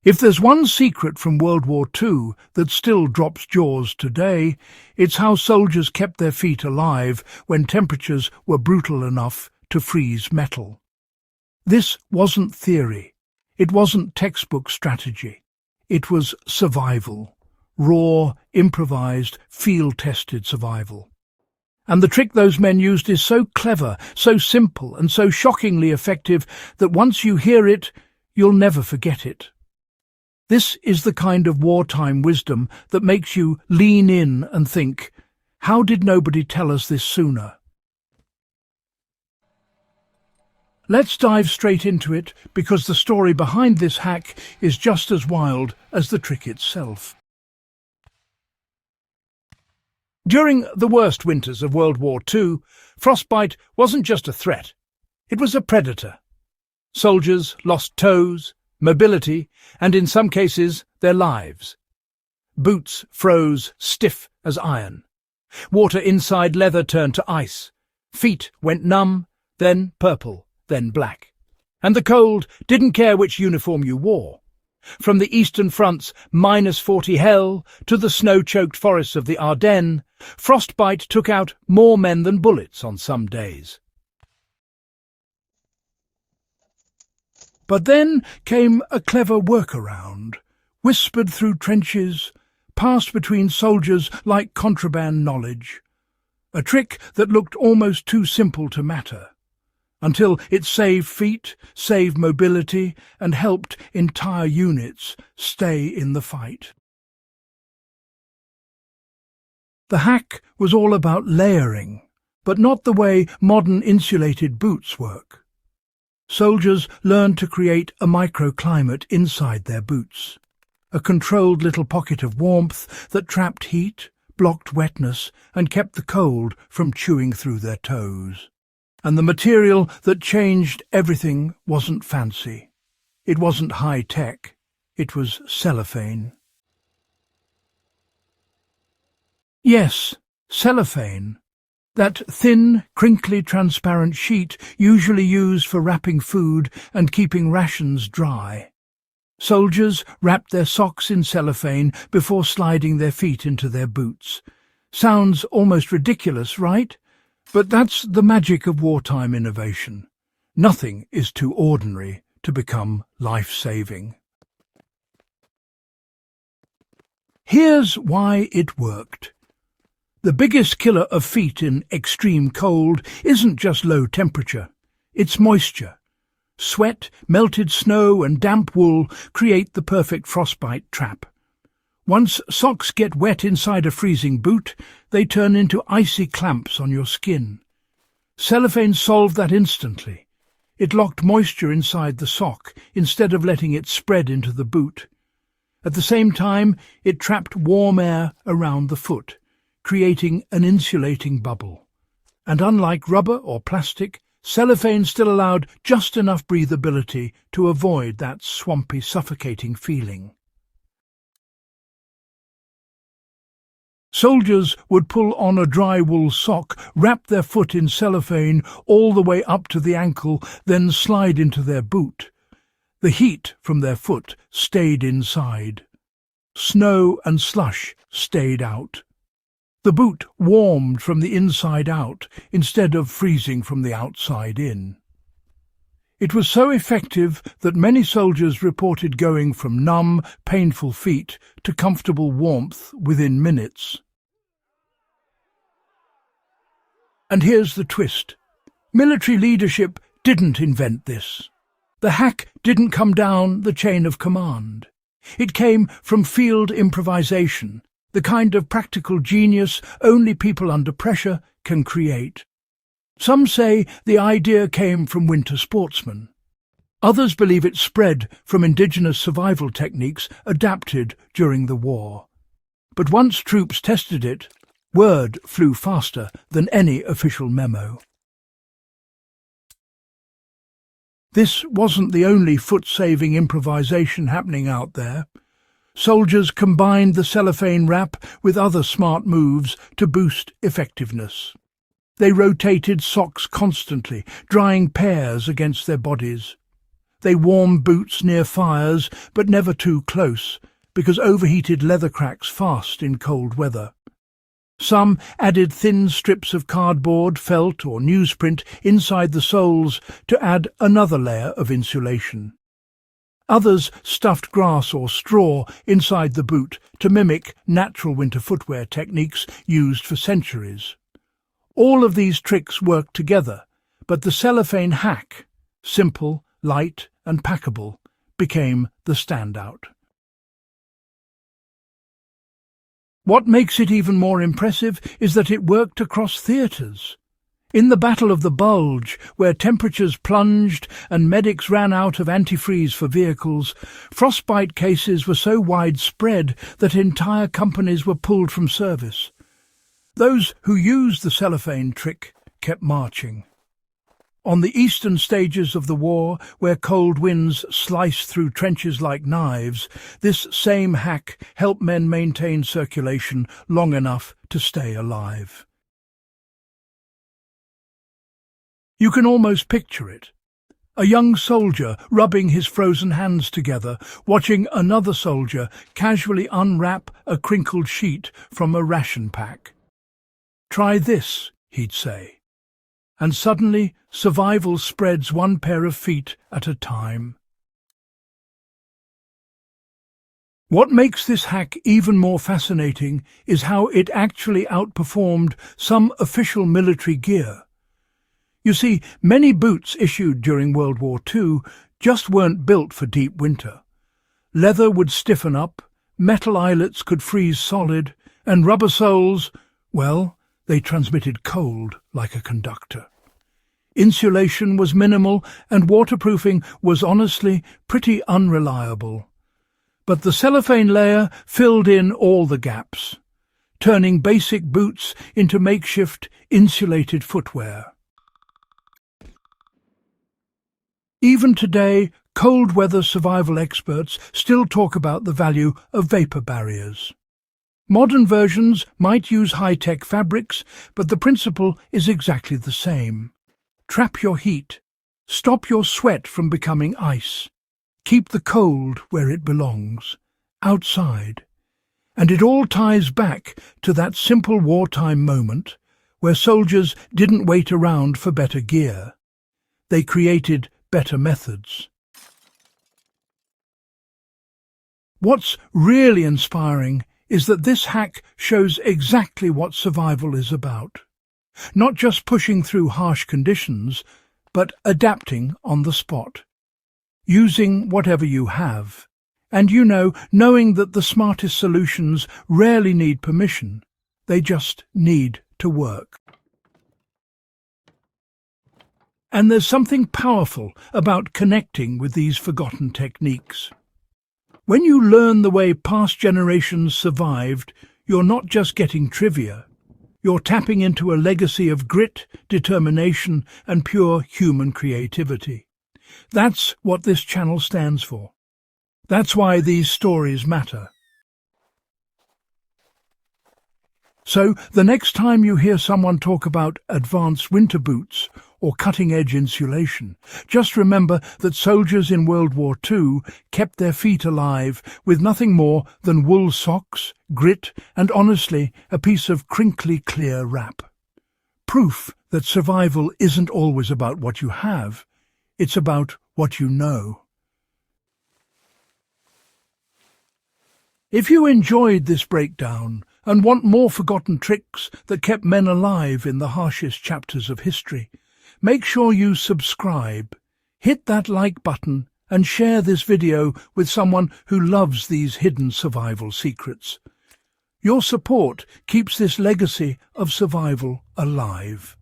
If there's one secret from World War II that still drops jaws today, it's how soldiers kept their feet alive when temperatures were brutal enough to freeze metal. This wasn't theory. It wasn't textbook strategy. It was survival. Raw, improvised, field-tested survival. And the trick those men used is so clever, so simple, and so shockingly effective that once you hear it, you'll never forget it. This is the kind of wartime wisdom that makes you lean in and think, how did nobody tell us this sooner? Let's dive straight into it, because the story behind this hack is just as wild as the trick itself. During the worst winters of World War II, frostbite wasn't just a threat, it was a predator. Soldiers lost toes, mobility, and in some cases, their lives. Boots froze stiff as iron. Water inside leather turned to ice. Feet went numb, then purple, then black. And the cold didn't care which uniform you wore. From the eastern front's -40 hell to the snow-choked forests of the Ardennes, frostbite took out more men than bullets on some days. But then came a clever workaround, whispered through trenches, passed between soldiers like contraband knowledge. A trick that looked almost too simple to matter, until it saved feet, saved mobility, and helped entire units stay in the fight. The hack was all about layering, but not the way modern insulated boots work. Soldiers learned to create a microclimate inside their boots, a controlled little pocket of warmth that trapped heat, blocked wetness, and kept the cold from chewing through their toes. And the material that changed everything wasn't fancy. It wasn't high-tech. It was cellophane. Yes, cellophane. That thin, crinkly, transparent sheet usually used for wrapping food and keeping rations dry. Soldiers wrapped their socks in cellophane before sliding their feet into their boots. Sounds almost ridiculous, right? But that's the magic of wartime innovation. Nothing is too ordinary to become life-saving. Here's why it worked. The biggest killer of feet in extreme cold isn't just low temperature, it's moisture. Sweat, melted snow and damp wool create the perfect frostbite trap. Once socks get wet inside a freezing boot, they turn into icy clamps on your skin. Cellophane solved that instantly. It locked moisture inside the sock instead of letting it spread into the boot. At the same time, it trapped warm air around the foot, creating an insulating bubble. And unlike rubber or plastic, cellophane still allowed just enough breathability to avoid that swampy, suffocating feeling. Soldiers would pull on a dry wool sock, wrap their foot in cellophane all the way up to the ankle, then slide into their boot. The heat from their foot stayed inside. Snow and slush stayed out. The boot warmed from the inside out instead of freezing from the outside in. It was so effective that many soldiers reported going from numb, painful feet to comfortable warmth within minutes. And here's the twist. Military leadership didn't invent this. The hack didn't come down the chain of command. It came from field improvisation, the kind of practical genius only people under pressure can create. Some say the idea came from winter sportsmen. Others believe it spread from indigenous survival techniques adapted during the war. But once troops tested it, word flew faster than any official memo. This wasn't the only foot-saving improvisation happening out there. Soldiers combined the cellophane wrap with other smart moves to boost effectiveness. They rotated socks constantly, drying pairs against their bodies. They warm boots near fires, but never too close, because overheated leather cracks fast in cold weather. Some added thin strips of cardboard, felt or newsprint inside the soles to add another layer of insulation. Others stuffed grass or straw inside the boot to mimic natural winter footwear techniques used for centuries. All of these tricks worked together, but the cellophane hack, simple, light and packable, became the standout. What makes it even more impressive is that it worked across theatres. In the Battle of the Bulge, where temperatures plunged and medics ran out of antifreeze for vehicles, frostbite cases were so widespread that entire companies were pulled from service. Those who used the cellophane trick kept marching. On the eastern stages of the war, where cold winds sliced through trenches like knives, this same hack helped men maintain circulation long enough to stay alive. You can almost picture it. A young soldier rubbing his frozen hands together, watching another soldier casually unwrap a crinkled sheet from a ration pack. "Try this," he'd say. And suddenly survival spreads one pair of feet at a time. What makes this hack even more fascinating is how it actually outperformed some official military gear. You see, many boots issued during World War II just weren't built for deep winter. Leather would stiffen up, metal eyelets could freeze solid, and rubber soles, well, they transmitted cold like a conductor. Insulation was minimal and waterproofing was honestly pretty unreliable. But the cellophane layer filled in all the gaps, turning basic boots into makeshift insulated footwear. Even today, cold weather survival experts still talk about the value of vapor barriers. Modern versions might use high-tech fabrics, but the principle is exactly the same. Trap your heat. Stop your sweat from becoming ice. Keep the cold where it belongs, outside. And it all ties back to that simple wartime moment where soldiers didn't wait around for better gear. They created better methods. What's really inspiring is that this hack shows exactly what survival is about. Not just pushing through harsh conditions, but adapting on the spot. Using whatever you have. And knowing that the smartest solutions rarely need permission. They just need to work. And there's something powerful about connecting with these forgotten techniques. When you learn the way past generations survived, you're not just getting trivia. You're tapping into a legacy of grit, determination, and pure human creativity. That's what this channel stands for. That's why these stories matter. So, the next time you hear someone talk about advanced winter boots or cutting-edge insulation, just remember that soldiers in World War II kept their feet alive with nothing more than wool socks, grit, and honestly, a piece of crinkly clear wrap. Proof that survival isn't always about what you have, it's about what you know. If you enjoyed this breakdown and want more forgotten tricks that kept men alive in the harshest chapters of history, make sure you subscribe, hit that like button and share this video with someone who loves these hidden survival secrets. Your support keeps this legacy of survival alive.